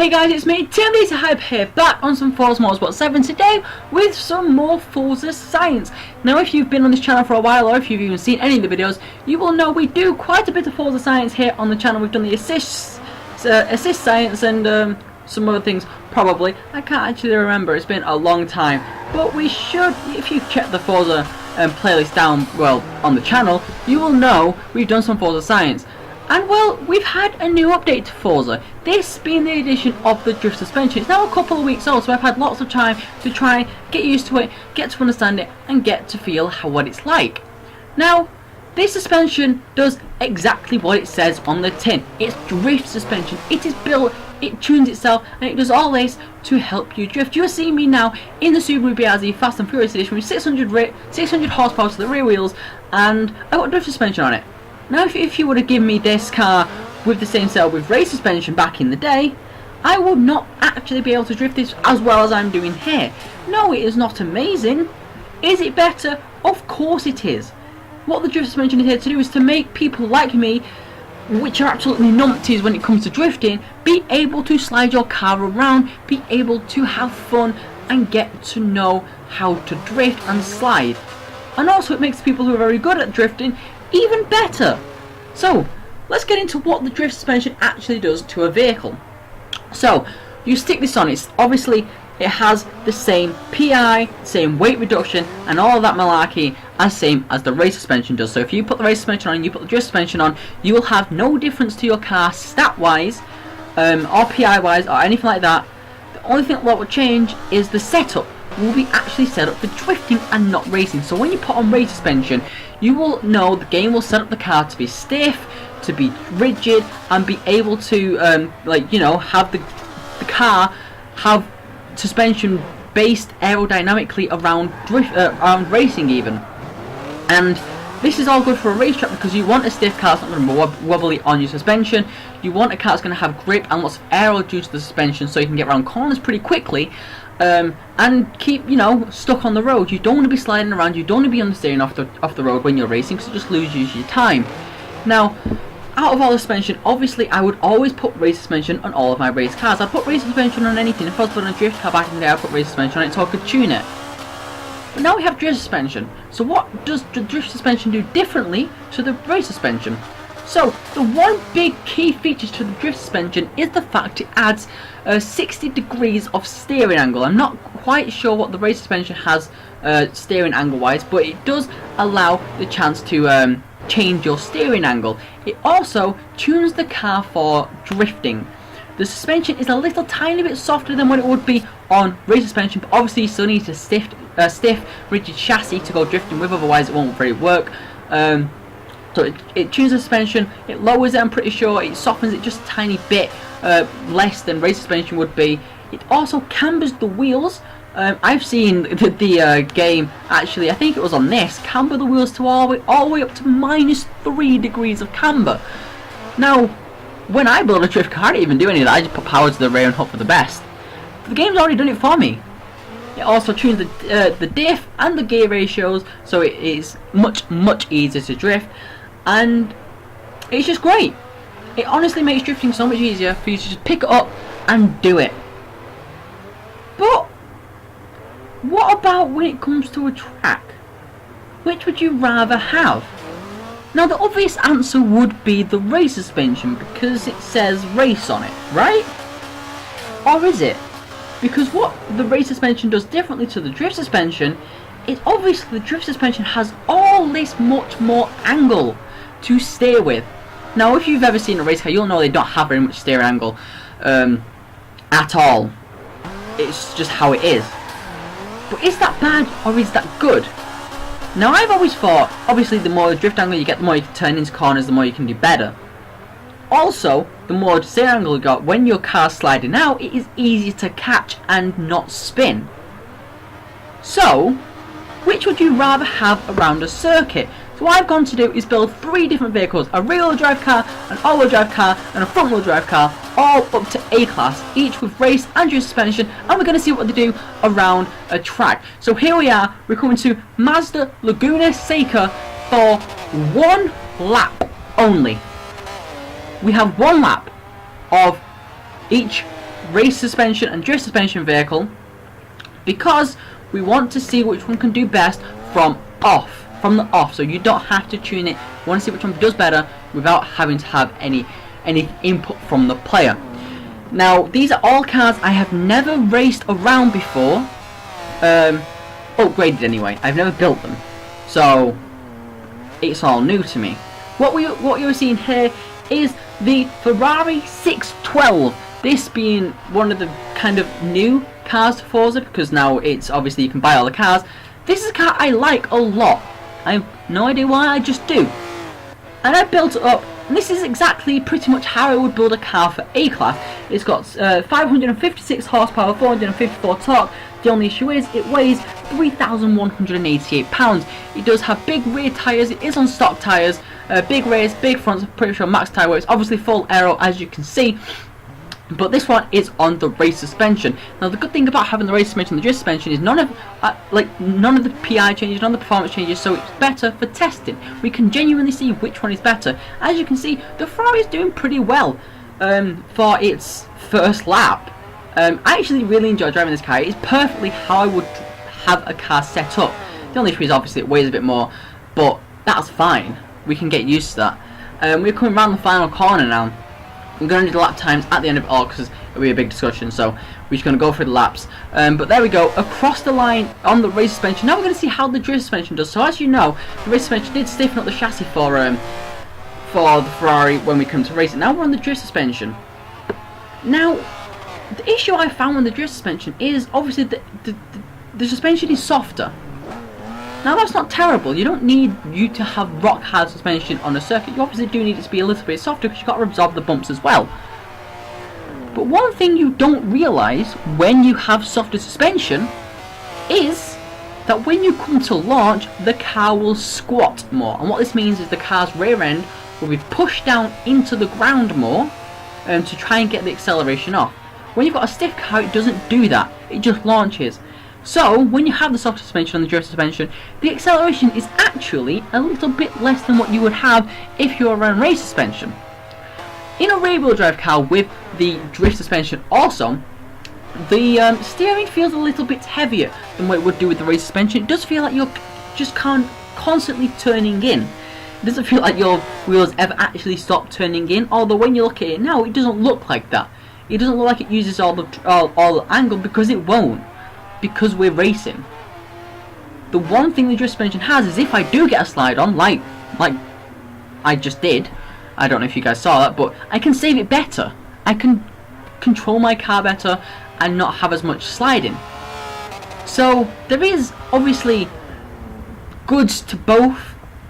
Hey guys, it's me, Tim the Hype here, back on some Forza Motorsport 7 today with some more Forza Science. Now if you've been on this channel for a while, or if you've even seen any of the videos, you will know we do quite a bit of Forza Science here on the channel. We've done the assist science and some other things, probably. I can't actually remember, it's been a long time. But we should, if you've checked the Forza playlist down, well, on the channel, you will know we've done some Forza Science. And well, we've had a new update to Forza, this being the addition of the drift suspension. It's now a couple of weeks old, so I've had lots of time to try, get used to it, get to understand it, and get to feel what it's like. Now, this suspension does exactly what it says on the tin. It's drift suspension. It is built, it tunes itself, and it does all this to help you drift. You're seeing me now in the Subaru BRZ Fast and Furious Edition with 600 horsepower to the rear wheels, and I've got drift suspension on it. Now if you would have given me this car with the same setup with race suspension back in the day, I would not actually be able to drift this as well as I'm doing here. No, it is not amazing. Is it better? Of course it is. What the drift suspension is here to do is to make people like me, which are absolutely numpties when it comes to drifting, be able to slide your car around, be able to have fun and get to know how to drift and slide. And also it makes people who are very good at drifting even better. So let's get into what the drift suspension actually does to a vehicle. So you stick this on, it's obviously it has the same PI, same weight reduction and all of that malarkey as same as the race suspension does. So if you put the race suspension on and you put the drift suspension on, you will have no difference to your car stat wise or PI wise or anything like that. The only thing that will change is the setup will be actually set up for drifting and not racing. So when you put on race suspension, you will know the game will set up the car to be stiff, to be rigid, and be able to have the car have suspension based aerodynamically around around racing even. And this is all good for a racetrack because you want a stiff car that's not going to be wobbly on your suspension. You want a car that's going to have grip and lots of aero due to the suspension so you can get around corners pretty quickly. And keep, stuck on the road. You don't want to be sliding around, you don't want to be understeering off the road when you're racing because it just loses your time. Now, out of all the suspension, obviously I would always put race suspension on all of my race cars. I'd put race suspension on anything. If I was putting a drift car back in the day, I'd put race suspension on it so I could tune it. But now we have drift suspension. So what does the drift suspension do differently to the race suspension? So, the one big key feature to the drift suspension is the fact it adds 60 degrees of steering angle. I'm not quite sure what the race suspension has steering angle wise, but it does allow the chance to change your steering angle. It also tunes the car for drifting. The suspension is a little tiny bit softer than what it would be on race suspension, but obviously you still need a stiff, rigid chassis to go drifting with, otherwise it won't very work. So it tunes the suspension, it lowers it, I'm pretty sure, it softens it just a tiny bit less than race suspension would be. It also cambers the wheels. I've seen the game, actually, I think it was on this, camber the wheels to all the way up to -3 degrees of camber. Now, when I build a drift car, I don't even do any of that, I just put power to the rear and hope for the best. The game's already done it for me. It also tunes the diff and the gear ratios, so it is much easier to drift. And it's just great. It honestly makes drifting so much easier for you to just pick it up and do it. But what about when it comes to a track? Which would you rather have? Now the obvious answer would be the race suspension because it says race on it, right? Or is it? Because what the race suspension does differently to the drift suspension is obviously the drift suspension has all this much more angle to steer with. Now if you've ever seen a race car, you'll know they don't have very much steering angle at all. It's just how it is. But is that bad or is that good? Now I've always thought, obviously the more drift angle you get, the more you can turn into corners, the more you can do better. Also, the more steering angle you got, when your car's sliding out, it is easier to catch and not spin. So, which would you rather have around a circuit? So what I've gone to do is build 3 different vehicles, a rear-wheel drive car, an all-wheel drive car, and a front-wheel drive car, all up to A-class, each with race and drift suspension, and we're going to see what they do around a track. So here we are, we're coming to Mazda Laguna Seca for 1 lap only. We have 1 lap of each race suspension and drift suspension vehicle, because we want to see which one can do best from the off, so you don't have to tune it. You want to see which one does better without having to have any input from the player. Now, these are all cars I have never raced around before, upgraded anyway. I've never built them, so it's all new to me. What you're seeing here is the Ferrari 612. This being one of the kind of new cars to Forza, because now it's obviously you can buy all the cars. This is a car I like a lot. I have no idea why, I just do. And I built it up, and this is exactly pretty much how I would build a car for A-Class. It's got 556 horsepower, 454 torque. The only issue is it weighs 3,188 pounds. It does have big rear tyres, it is on stock tyres, big rears, big fronts, pretty sure max tyre weight. It's obviously full aero, as you can see. But this one is on the race suspension. Now, the good thing about having the race suspension and the drift suspension is none of the PI changes, none of the performance changes, so it's better for testing. We can genuinely see which one is better. As you can see, the Ferrari is doing pretty well for its first lap. I actually really enjoy driving this car. It is perfectly how I would have a car set up. The only issue is obviously it weighs a bit more, but that's fine. We can get used to that. We're coming around the final corner now. We're going to do the lap times at the end of it all because it'll be a big discussion, so we're just going to go through the laps. But there we go, across the line on the race suspension. Now we're going to see how the drift suspension does. So as you know, the race suspension did stiffen up the chassis for the Ferrari when we come to race it. Now we're on the drift suspension. Now, the issue I found with the drift suspension is obviously the suspension is softer. Now that's not terrible. You don't need you to have rock hard suspension on a circuit. You obviously do need it to be a little bit softer because you've got to absorb the bumps as well. But one thing you don't realise when you have softer suspension is that when you come to launch, the car will squat more. And what this means is the car's rear end will be pushed down into the ground more to try and get the acceleration off. When you've got a stiff car, it doesn't do that. It just launches. So, when you have the soft suspension and the drift suspension, the acceleration is actually a little bit less than what you would have if you were around race suspension. In a rear-wheel drive car with the drift suspension also, the steering feels a little bit heavier than what it would do with the race suspension. It does feel like you're just constantly turning in. It doesn't feel like your wheels ever actually stop turning in, although when you look at it now, it doesn't look like that. It doesn't look like it uses all the angle, because it won't. Because we're racing. The one thing the drift suspension has is if I do get a slide on, like I just did, I don't know if you guys saw that, but I can save it better. I can control my car better and not have as much sliding. So there is obviously goods to both.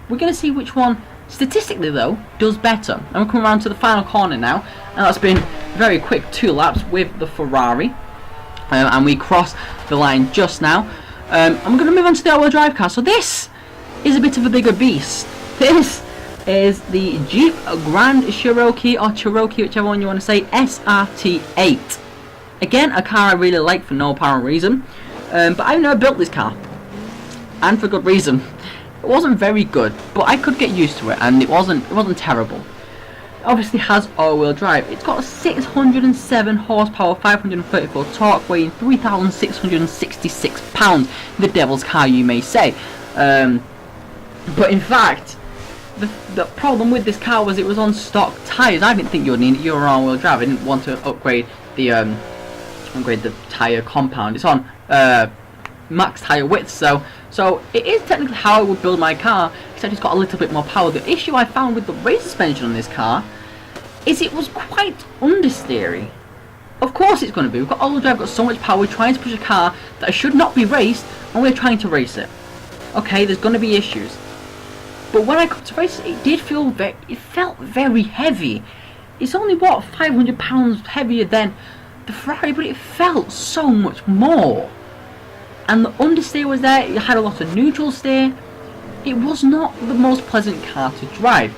We're going to see which one statistically though does better. And we're coming around to the final corner now, and that's been very quick 2 laps with the Ferrari. And we cross the line just now. I'm going to move on to the all-wheel drive car. So this is a bit of a bigger beast. This is the Jeep Grand Cherokee, or Cherokee, whichever one you want to say, SRT8. Again, a car I really like for no apparent reason. But I've never built this car. And for good reason. It wasn't very good, but I could get used to it, and it wasn't terrible. Obviously has all-wheel drive. It's got 607 horsepower, 534 torque, weighing 3,666 pounds. The devil's car, you may say. But in fact, the problem with this car was it was on stock tyres. I didn't think you would need it. You were on all-wheel drive. I didn't want to upgrade the tyre compound. It's on max tyre width, so it is technically how I would build my car, except it's got a little bit more power. The issue I found with the race suspension on this car is it was quite understeery. Of course it's going to be. We've got all-wheel drive, got so much power. We're trying to push a car that should not be raced, and we're trying to race it. Okay, there's going to be issues. But when I got to race it, it did feel it felt very heavy. It's only, what, 500 pounds heavier than the Ferrari, but it felt so much more. And the understeer was there. It had a lot of neutral steer. It was not the most pleasant car to drive,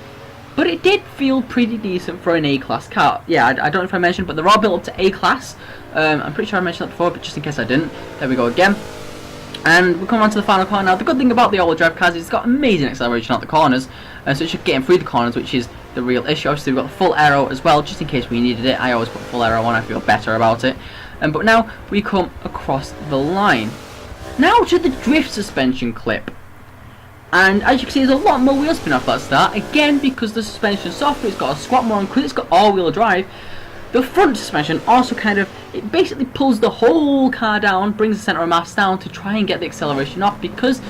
but it did feel pretty decent for an A-Class car. Yeah, I don't know if I mentioned, but they're all built up to A-Class. I'm pretty sure I mentioned that before, but just in case I didn't, there we go again. And we're coming on to the final corner now. The good thing about the all-wheel drive cars is it's got amazing acceleration out the corners, so it's just getting through the corners, which is the real issue. Obviously we've got the full aero as well, just in case we needed it. I always put full aero on, I feel better about it. But now we come across the line. Now to the drift suspension clip. And as you can see, there's a lot more wheel spin off that start. Again, because the suspension is softer, it's got a squat more on, because it's got all-wheel drive. The front suspension also it basically pulls the whole car down, brings the centre of mass down to try and get the acceleration off, because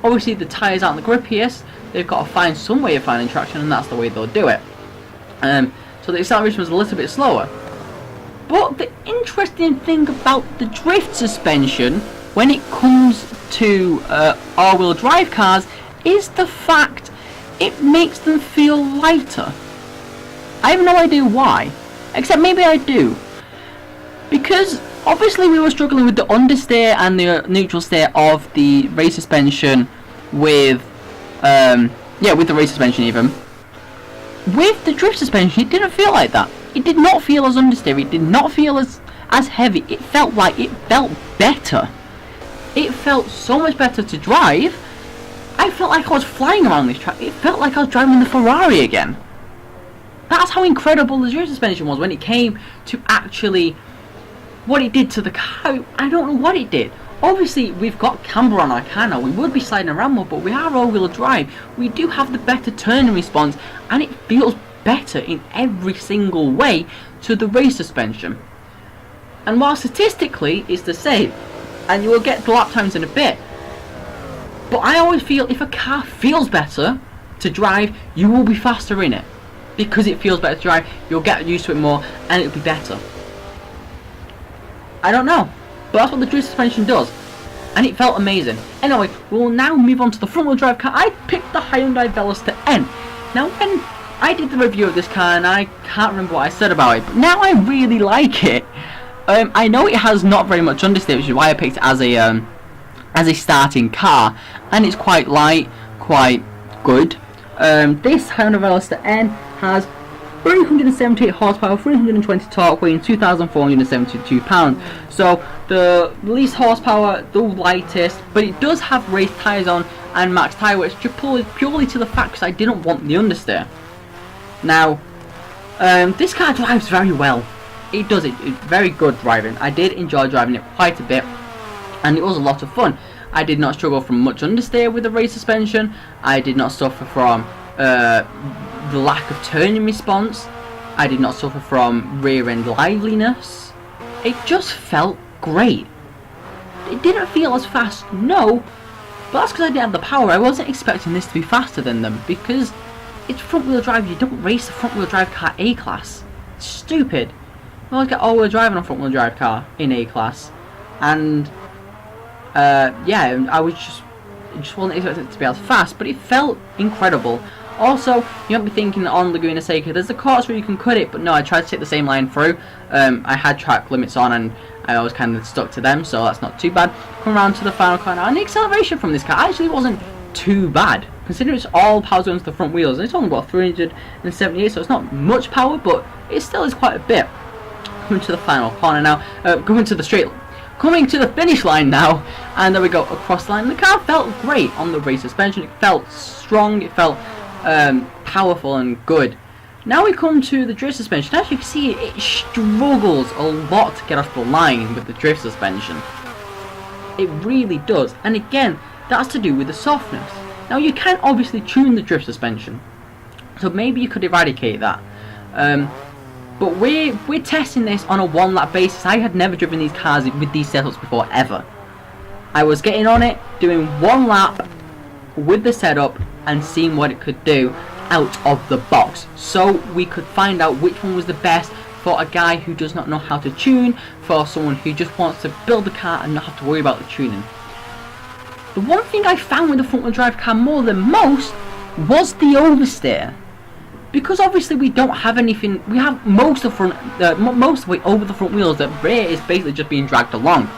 obviously the tyres aren't the grippiest. They've got to find some way of finding traction, and that's the way they'll do it. So the acceleration was a little bit slower. But the interesting thing about the drift suspension when it comes to all-wheel drive cars is the fact it makes them feel lighter. I have no idea why, except maybe I do. Because obviously we were struggling with the understeer and the neutral steer of the race suspension with with the race suspension even. With the drift suspension it didn't feel like that. It did not feel as understeer, it did not feel as heavy. It felt better. It felt so much better to drive. I felt like I was flying around this track. It felt like I was driving the Ferrari again. That's how incredible the drift suspension was when it came to actually what it did to the car. I don't know what it did. Obviously, we've got camber on our car now. We would be sliding around more, but we are all-wheel drive. We do have the better turning response, and it feels better in every single way to the race suspension. And while statistically it's the same, and you will get the lap times in a bit, but I always feel if a car feels better to drive, you will be faster in it. Because it feels better to drive, you'll get used to it more, and it'll be better. I don't know, but that's what the drift suspension does, and it felt amazing. Anyway, we'll now move on to the front-wheel drive car. I picked the Hyundai Veloster N. Now, when I did the review of this car, and I can't remember what I said about it, but now I really like it. I know it has not very much understeer, which is why I picked it as a starting car, and it's quite light, quite good. This Hyundai Veloster N has 378 horsepower, 320 torque, weighing 2,472 pounds. So the least horsepower, the lightest, but it does have race tyres on and max tyre weight, purely to the fact because I didn't want the understeer. Now, this car drives very well. It does. It's very good driving. I did enjoy driving it quite a bit, and it was a lot of fun. I did not struggle from much understeer with the race suspension. I did not suffer from the lack of turning response. I did not suffer from rear end liveliness. It just felt great. It didn't feel as fast, no, but that's because I didn't have the power. I wasn't expecting this to be faster than them, because it's front wheel drive. You don't race a front wheel drive car A class. It's stupid. You always get all wheel drive on a front wheel drive car in A class, and I was just wasn't expecting it to be as fast, but it felt incredible. Also, you might be thinking on Laguna Seca, there's a course where you can cut it, but no, I tried to take the same line through. I had track limits on, and I was kind of stuck to them, so that's not too bad. Come around to the final corner, and the acceleration from this car actually wasn't too bad, considering it's all power going to the front wheels, and it's only about 378, so it's not much power, but it still is quite a bit. Coming to the final corner now, coming to the finish line now, and there we go, across the line. The car felt great on the race suspension. It felt strong, it felt powerful and good. Now we come to the drift suspension. As you can see, it struggles a lot to get off the line with the drift suspension. It really does, and again, that's to do with the softness. Now you can obviously tune the drift suspension, so maybe you could eradicate that. But we're testing this on a one-lap basis. I had never driven these cars with these setups before, ever. I was getting on it, doing one lap with the setup, and seeing what it could do out of the box, so we could find out which one was the best for a guy who does not know how to tune, for someone who just wants to build the car and not have to worry about the tuning. The one thing I found with the front-wheel drive car more than most was the oversteer. Because obviously we don't have anything, we have most of the way over the front wheels. The rear is basically just being dragged along.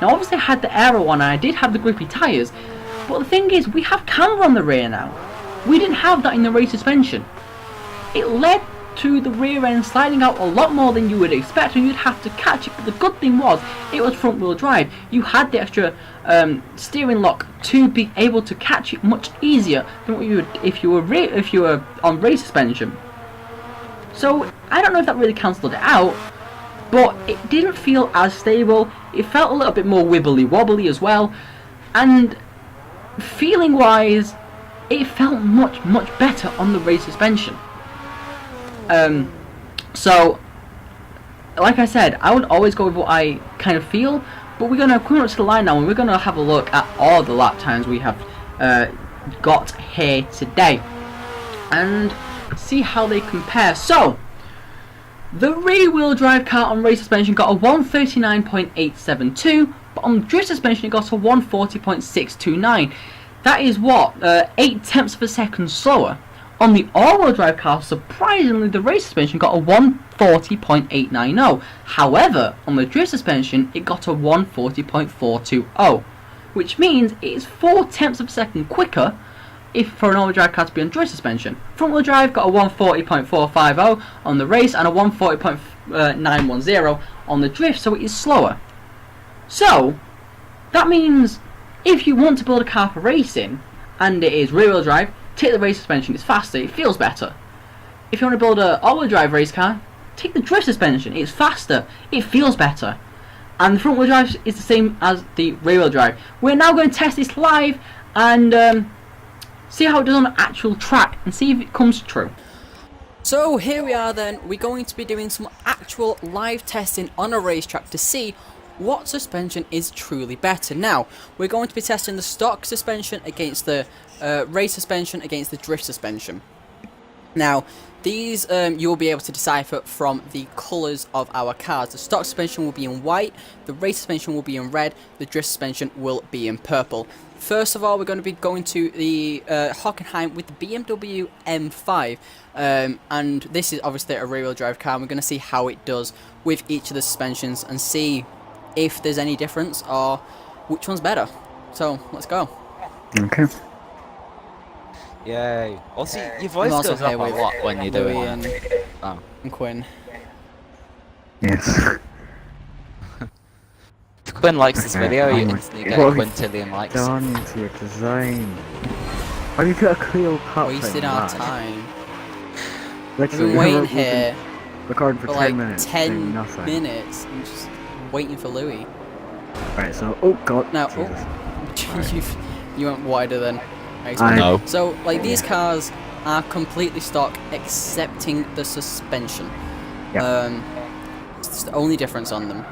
Now obviously I had the aero on, and I did have the grippy tyres, but the thing is, we have camber on the rear now. We didn't have that in the race suspension. It led to the rear end sliding out a lot more than you would expect, and you'd have to catch it. But the good thing was, it was front wheel drive. You had the extra steering lock to be able to catch it much easier than what you would if you were on race suspension. So I don't know if that really cancelled it out, but it didn't feel as stable. It felt a little bit more wibbly wobbly as well, and feeling wise, it felt much better on the race suspension. So like I said, I would always go with what I kind of feel, but we're gonna come up to the line now and we're gonna have a look at all the lap times we have got here today and see how they compare. So the rear-wheel drive car on race suspension got a 139.872, but on drift suspension it got a 140.629. That is what, 8 tenths of a second slower. On the all-wheel drive car, surprisingly, the race suspension got a 140.890. However, on the drift suspension, it got a 140.420, which means it is 4 tenths of a second quicker if for an all-wheel drive car to be on drift suspension. Front-wheel drive got a 140.450 on the race and a 140.910 on the drift, so it is slower. So, that means if you want to build a car for racing, and it is rear-wheel drive, take the race suspension, it's faster, it feels better. If you want to build an all-wheel drive race car, take the drift suspension, it's faster, it feels better. And the front-wheel drive is the same as the rear-wheel drive. We're now going to test this live and see how it does on an actual track and see if it comes true. So here we are then, we're going to be doing some actual live testing on a racetrack to see what suspension is truly better. Now, we're going to be testing the stock suspension against the race suspension against the drift suspension. Now, these you'll be able to decipher from the colours of our cars. The stock suspension will be in white, the race suspension will be in red, the drift suspension will be in purple. First of all, we're going to be going to the Hockenheim with the BMW M5. And this is obviously a rear-wheel drive car, and we're going to see how it does with each of the suspensions and see if there's any difference or which one's better. So, let's go. Okay. Yay. Also, your voice goes up a lot when you're doing it. And Quinn. Yes. If Quinn likes this video, you instantly get a quintillion likes. Done to your design. Why do you put a Clio cut? Wasted our time. We've Literally, been waiting here recording for 10 like minutes. 10 nothing. minutes and just waiting for Louis. Right, so oh god. Now, Jesus. you went wider than I I expected. know. So, like, these cars are completely stock, excepting the suspension. Yeah. It's the only difference on them.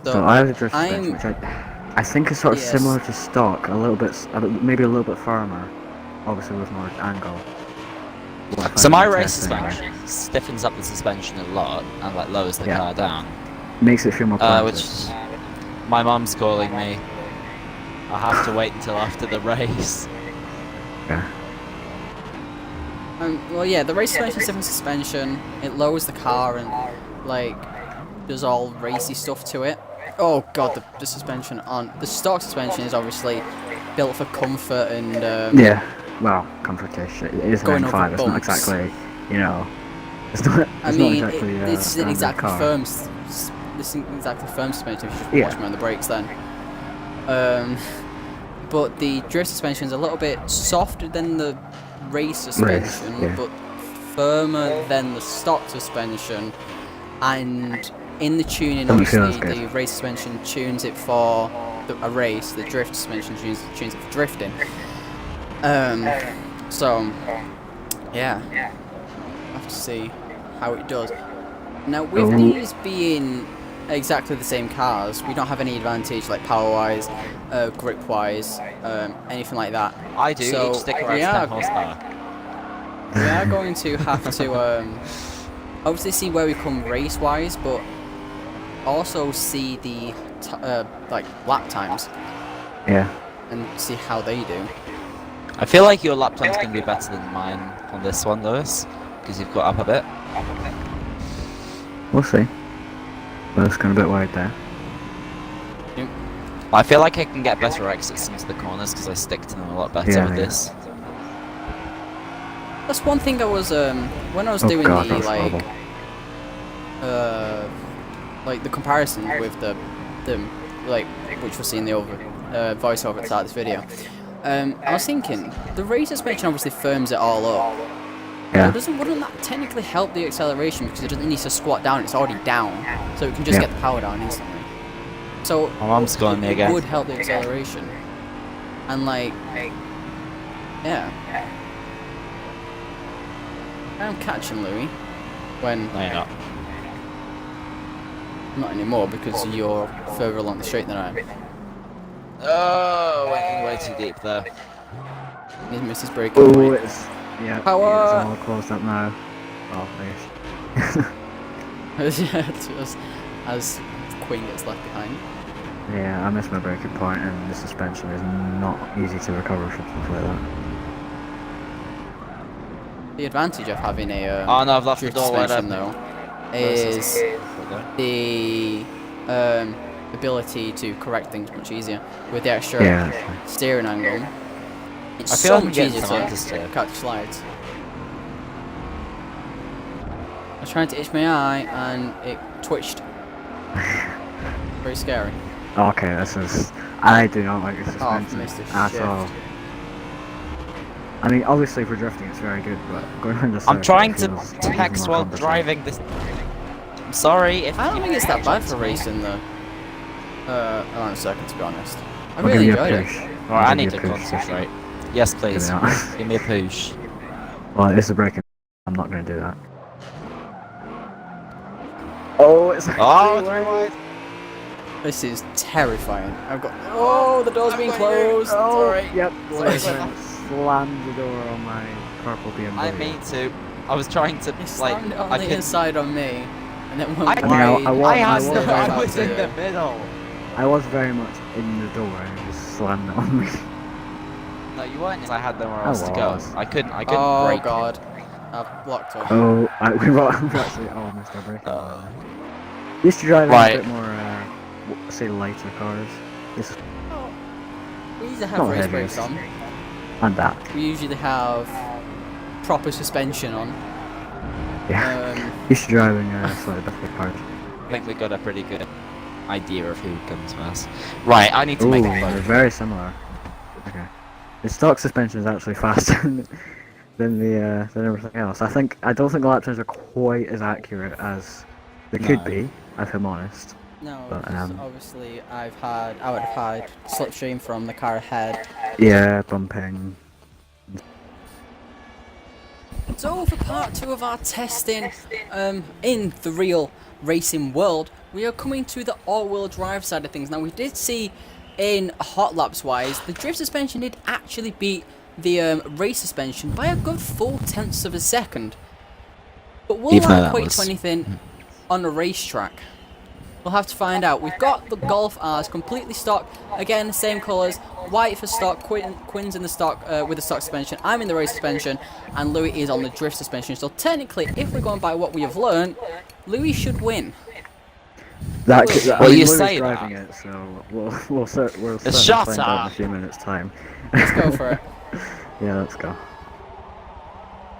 So I have a drift suspension, which I think is sort of Yes. similar to stock, a little bit, maybe a little bit firmer, obviously with more angle. So my race suspension stiffens up the suspension a lot and like lowers the car down. Makes it feel more pointed. Which my mum's calling me. I have to wait until after the race. Yeah. Well, yeah, the race suspension is different suspension. It lowers the car and, like, does all racy stuff to it. Oh god, the suspension on the stock suspension is obviously built for comfort and yeah, well, comfortish. It is an M5. It's not exactly, you know. It's not. I mean, not exactly, this isn't exactly car. firm. This isn't exactly firm suspension. If you just Yeah. watch me on the brakes, then. But the drift suspension is a little bit softer than the race suspension, yeah. but firmer than the stock suspension. And in the tuning, Doesn't feel as obviously, good. the race suspension tunes it for a race. The drift suspension tunes it for drifting. So, yeah, have to see how it does. Now, with these being exactly the same cars, we don't have any advantage like power-wise, grip-wise, anything like that. I do. So Each sticker adds 10 horsepower. we are going to have to obviously see where we come race-wise, but also see the like lap times. Yeah. And see how they do. I feel like your lap time's going to be better than mine on this one, Lewis, because you've got up a bit. We'll see. Well, it's going a bit wide there. Yep. I feel like I can get better exits into the corners because I stick to them a lot better with this. That's one thing I was when I was doing the like the comparison with the like which we'll see in the voiceover at the start of this video. I was thinking the race suspension obviously firms it all up, Yeah. Wouldn't that technically help the acceleration because it doesn't need to squat down, it's already down. So it can just get the power down instantly. So My mum's calling me again. It would help the acceleration. And like, yeah. I'm catching Louis when... No, you're not. Not anymore because you're further along the straight than I am. Oh, went way too deep there. He's missed his brake. Oh, it's yeah. Power. It's all closed up now. Oh, nice. as Queen gets left behind. Yeah, I missed my braking point, and the suspension is not easy to recover from stuff like that. The advantage of having a Oh no, I've left the drift door wide suspension open. though is the ability to correct things much easier with the extra steering angle. It's I feel so like I'm much getting easier some to understeer. catch slides. I was trying to itch my eye and it twitched. Very scary. Okay, this is. I do not like the Oh, suspension missed a at shift. all. I mean, obviously for drifting it's very good, but going around the I'm circuit trying to feels even text more while cumbersome. driving this. I'm sorry if I don't you think it's that bad for me. racing though. Around a circuit, to be honest. I I'll really give you a enjoyed push. it. Alright, I I'll need give to you a push. concentrate. Yes, please. Give me that. Give me a push. Well, it's a braking. I'm not going to do that. Oh, it's Oh, it's wide. This is terrifying. I've got. Oh, the door's being closed. Sorry. Yep. Sorry. Slammed the door on my purple BMW. I mean to. I was trying to It like. slammed it on I the could. inside on me, and then went I wide. mean, I was- I was was, very I was in the much- middle. I was very much in the door and it just slammed it on me. No, you weren't. 'Cause I had nowhere I else to go. was. I couldn't Oh break. god, I've blocked up. Oh, we actually missed our braking. Used to drive Right. a bit more, say lighter cars. This is We usually have not race heavy. brakes on. and that. We usually have proper suspension on. Yeah. Used to driving slightly different cars. I think we got a pretty good idea of who comes first. Right, I need to Ooh, make a they're clue. very similar. Okay. The stock suspension is actually faster than everything else. I don't think the lap times are quite as accurate as they could No. be, if I'm honest. No, But, because obviously I would have had slipstream from the car ahead. Yeah, bumping. So for part 2 of our testing in the real racing world, we are coming to the all-wheel drive side of things. Now we did see in hot laps wise, the drift suspension did actually beat the race suspension by a good 0.4 of a second. But will Even though that that equate was- to anything on a racetrack? We'll have to find out. We've got the Golf R's completely stock. Again, same colours. White for stock. Quinn's in the stock with the stock suspension. I'm in the race suspension, and Louis is on the drift suspension. So technically, if we're going by what we have learned, Louis should win. That Well, could, you Louis say is driving that. it, so we'll certainly Shut find out in up. a few minutes' time. Let's go for it. Yeah, let's go.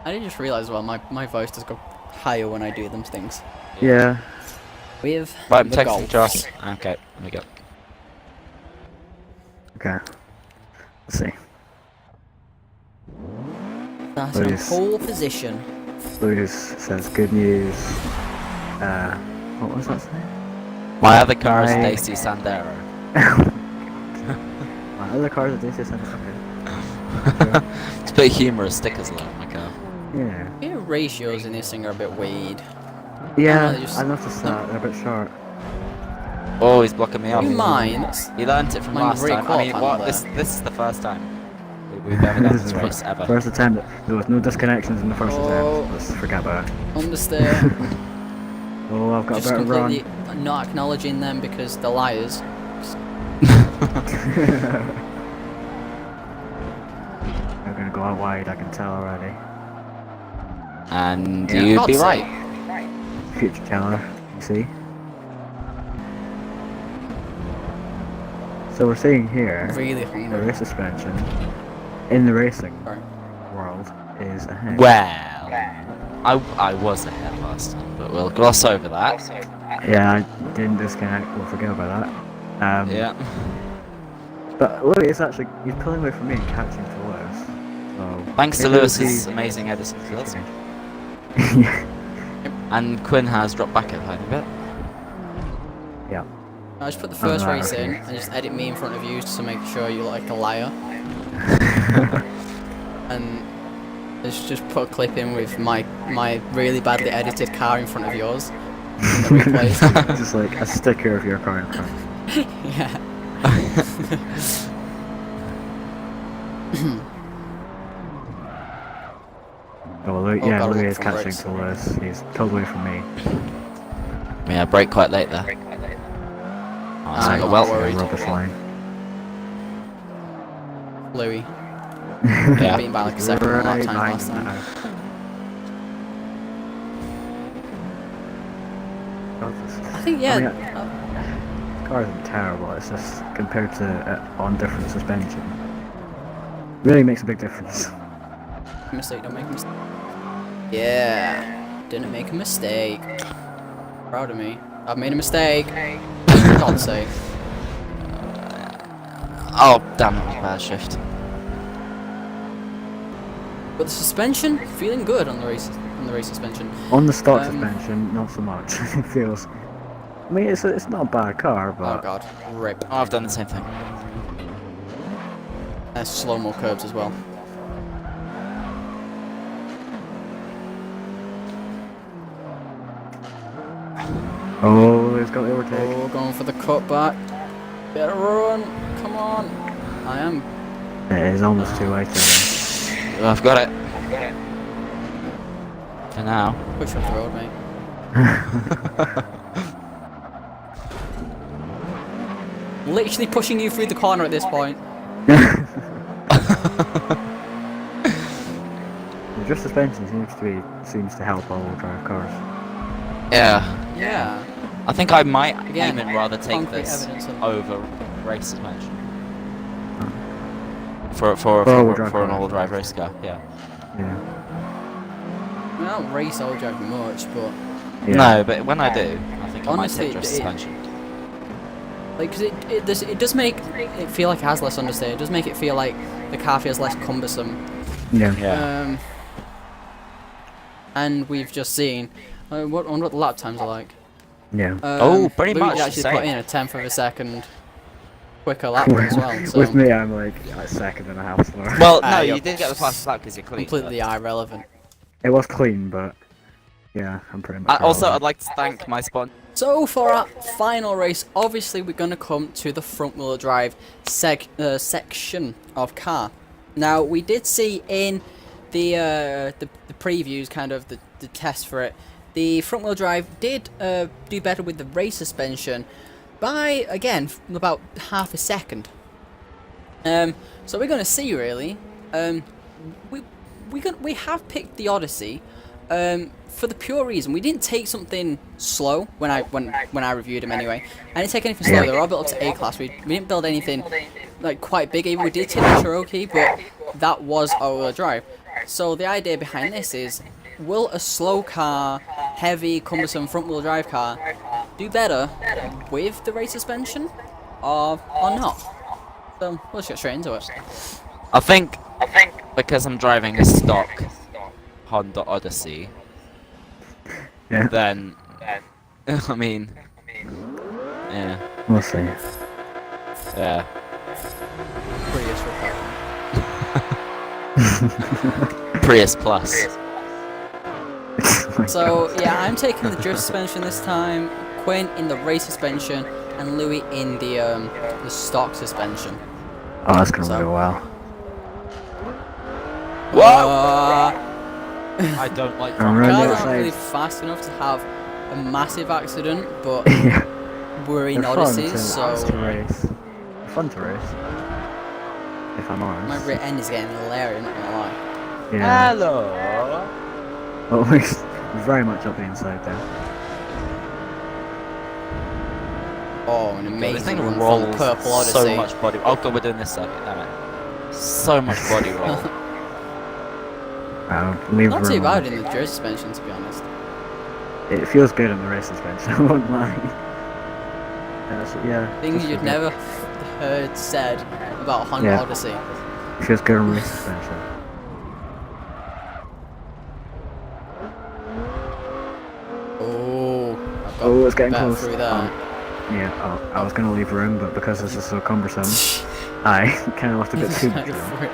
I did just realise as well, my voice does go higher when I do them things. Yeah. With Right, I'm the texting Golf. Josh. Okay, there we go. Okay. Let's see. That's in Louis. pole position. Louis says good news. What was that saying? My other car is My- Daisy Sandero. My other cars are DC Center. Okay. It's a bit humorous stickers though, my car. Yeah. Your ratios in this thing are a bit weird. Yeah, they just- I noticed that. They're a bit short. Oh, he's blocking me off. You mind? He learnt it from Mine last was really time. I mean, qualified what? there. This is the first time we've ever done this race ever. First attempt. There was no disconnections in the first Oh. attempt. Let's forget about it. Understeer. Oh, I've got Just a better run. completely not acknowledging them because they're liars. They're gonna go out wide, I can tell already. And Yeah. you'd God's be sake. right. Future teller, you see? So we're seeing here, Really the hungry. rear suspension in the racing Sorry. world is ahead. Well, I was ahead last time, but we'll gloss over that. Yeah, I didn't disconnect, we'll forget about that. Yeah. But Louis is actually, he's pulling away from me and catching to Lewis. So Thanks to maybe we'll Lewis's see- amazing editing skills. Yeah. And Quinn has dropped back a tiny bit. Yeah. I just put the first right, race okay. in and just edit me in front of you just to make sure you look like a liar. And just put a clip in with my really badly edited car in front of yours. In the replays. Just like a sticker of your car in front. Yeah. Oh, Louis, Oh, yeah, gotta Louis look is for catching brakes. to Lewis. He's totally from me. Yeah, brake quite late there. Oh, it's I'm like a not well. worried. Rubbish line. Louis. Yeah. Beaten by like a second on lap Right time last behind time. him now. I think, yeah. I mean, the car isn't terrible, it's just compared to on different suspension. Really makes a big difference. Mistake, don't make a mistake. Yeah. Didn't make a mistake. Proud of me. I've made a mistake. For God's sake. Oh, damn, that was a bad shift. But the suspension, feeling good on the race suspension. On the stock Um, suspension, not so much. It feels. I mean, it's not a bad car, Oh but god, rip. Oh, I've done the same thing. There's slow-mo curbs as well. oh, it's got the overtake. Oh, going for the cutback. Get a run. Come on. I am. It is almost too late. Oh, I've got it. For now. Push off the road, mate. Literally pushing you through the corner at this point. The drift suspension seems to help all-wheel drive cars. Yeah. Yeah. I think I might Again, even rather take concrete this evidence of- over race suspension. For For all-wheel drive an car. all-wheel drive race car, yeah. Yeah. I mean, I don't race all drive much, but Yeah. No, but when I do, I think I might Honestly, take drift suspension. like, cause it does make it feel like it has less understeer. It does make it feel like the car feels less cumbersome. Yeah. Yeah. And we've just seen what the lap times are like. Yeah. Oh, pretty Louis much the actually same. put in a 1/10 of a second quicker lap as well. So With me, I'm like a second and a half slower. Well, no, you yep. did get the fastest lap because you're clean. completely irrelevant. It was clean, but yeah, I'm pretty much. Also, relevant. I'd like to thank my sponsor. So for our final race, obviously we're going to come to the front-wheel drive section of car. Now we did see in the previews, kind of the test for it, the front-wheel drive did do better with the race suspension by, again, about half a second. So we're going to see really. We have picked the Odyssey. For the pure reason we didn't take something slow when I reviewed them anyway. I didn't take anything slow. They were all built up to A class. We didn't build anything like quite big. Even we did take the Cherokee, but that was all-wheel drive. So the idea behind this is, will a slow car, heavy, cumbersome front-wheel drive car do better with the race suspension, or not? So let's get straight into it. I think because I'm driving a stock Honda Odyssey, Yeah. then I mean, yeah, We'll see. yeah. Prius recovery. Prius Plus. So yeah, I'm taking the drift suspension this time, Quinn in the race suspension, and Louis in the stock suspension. Oh, that's gonna So- go well. Whoa! I don't like I'm that. running Cars outside. aren't really fast enough to have a massive accident, but Yeah. we're in They're fun Odysseys, to so race. They're fun to race. If I'm honest. my rear end is getting hilarious, not gonna lie. Yeah. Hello. Well, we're very much up the inside there. Oh, an This amazing thing run from rolls the Purple Odyssey. so much body. Oh god, we're doing this circuit, damn it. So much body roll. Leave Not too room. bad in the drift suspension, to be honest. It feels good in the race suspension, I won't lie. Yeah. Things just you'd feels never heard said about Honda Yeah. Odyssey. good. It feels good in race suspension. Oh, it's getting better close. through there. Yeah, I was gonna leave room, but because this is so cumbersome, I kind of left a bit too much room.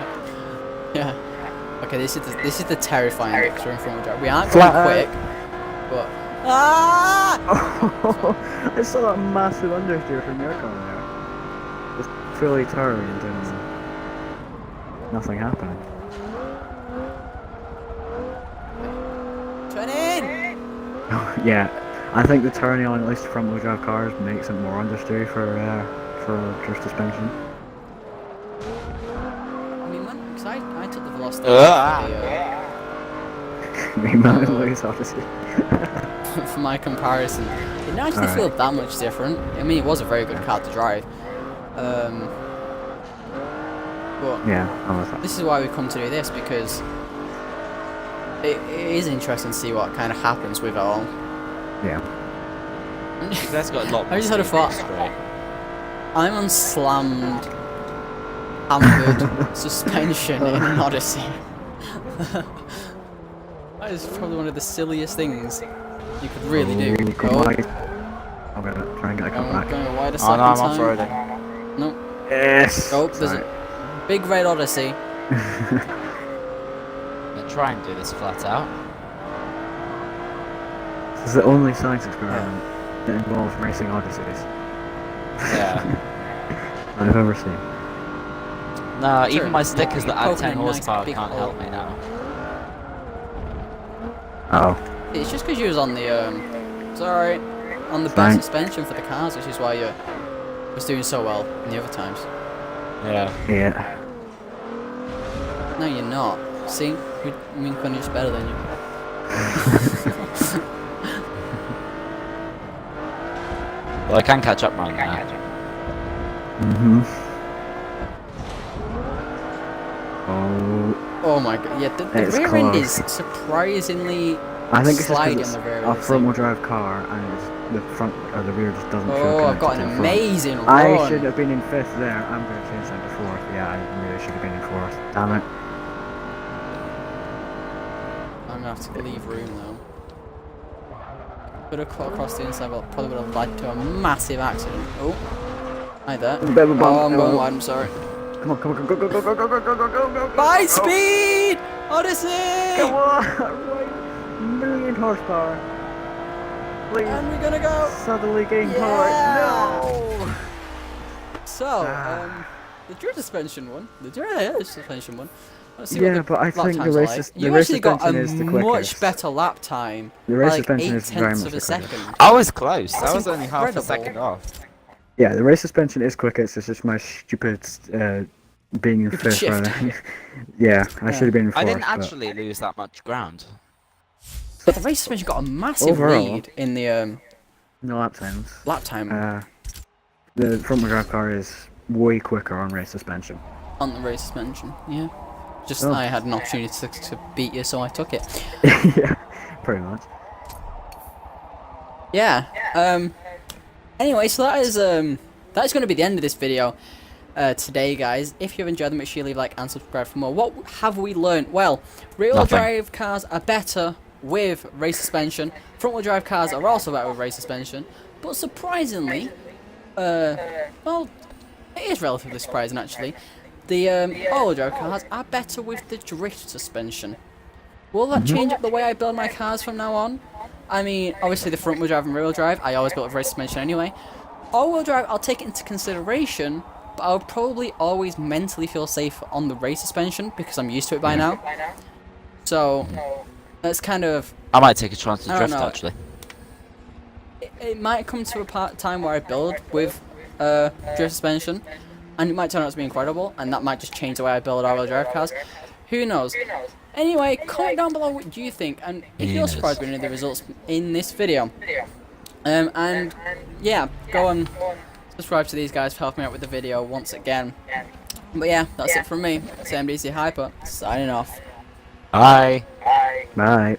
Yeah. Okay, this is the terrifying bit 'cause we're in front wheel drive. We aren't Flat going quick, but ah! I saw that massive understeer from your car there. Just fully turned and nothing happened. Turn in! Yeah, I think the turning on at least front wheel drive cars makes it more understeer for drift suspension. I mean, because I took the velocity Obviously. for my comparison. It didn't actually feel that much different. I mean, it was a very good car to drive. But Yeah, I was that. this is why we've come to do this, because it is interesting to see what kind of happens with it all. Yeah. You guys got a lot. I just had a thought. Straight. I'm on slammed, hampered suspension in an Odyssey. That is probably one of the silliest things you could really do. Come on. I'm gonna try and get a cut back. Going wide a Oh second no, I'm time. off-roading. No. Yes! Oh, there's a big red Odyssey. I'm try and do this flat out. This is the only science experiment that involves racing Odysseys Yeah. I've ever seen. No, Sure. even my stickers that add Poking 10 a nice horsepower big can't hole. help me now. Oh. It's just because you was on the sorry, on the Fine. best suspension for the cars, which is why you was doing so well in the other times. Yeah. Yeah. No, you're not. See, I mean, Quinny's better than you. Well, I can catch up right now. Oh. Oh my god, yeah, the It's rear end close. is surprisingly I think it's just sliding 'cause on the rear it's of a this front thing. wheel drive car and it's the front or the rear just doesn't feel Oh, I've got connected an to the front. amazing run. I should have been in 5th there. I'm going to change that to 4th. Yeah, I really should have been in 4th. Damn it. I'm gonna have to leave room though. Could have cut across the inside, but probably would have led to a massive accident. Oh, hi there. There's a bit of a bump. Oh, I'm going Oh. wide. I'm sorry. Come on, come on, go, go, go, go, go, go, go, go, go, go. By speed, Odyssey. Come on, right. Million horsepower. Please. And we're gonna go. Suddenly gain Yeah. power. No. So, the rear suspension one. The rear suspension one. Let's see Yeah, what the but I lap think the times are race like. is- the You race actually got a suspension is the much quickest. better lap time. The race by like suspension is very 8/10 much of a the quickest. second. I was close. That's I was only half a incredible. second off. Yeah, the race suspension is quickest. It's just my stupid being in Stupid 5th shift. rather than... Yeah, I should have been in 4th. I didn't but actually lose that much ground. The race suspension got a massive Overall- lead in the No lap times. lap time The front wheel drive car is way quicker on race suspension. on the race suspension. Yeah. Just Oh. I had an opportunity to beat you, so I took it. Yeah, pretty much. Yeah. Anyway, so that is going to be the end of this video today, guys. If you've enjoyed them, make sure you leave a like and subscribe for more. What have we learned? Well, rear-wheel Nothing. drive cars are better with race suspension. Front-wheel drive cars are also better with race suspension. But surprisingly, well, it is relatively surprising actually. The all-wheel drive cars are better with the drift suspension. Will that change up the way I build my cars from now on? I mean, obviously the front wheel drive and rear wheel drive, I always built with race suspension anyway. All wheel drive, I'll take it into consideration, but I'll probably always mentally feel safe on the race suspension because I'm used to it by now. So, that's kind of... I might take a chance to I don't drift know. actually. It might come to a time where I build with drift suspension, and it might turn out to be incredible, and that might just change the way I build all wheel drive cars. Who knows? Anyway, comment down below what you think, and if you're surprised with any of the results in this video. And yeah, go and subscribe to these guys for helping me out with the video once again. But yeah, that's it from me. CMDC Hyper, signing off. Bye. Bye.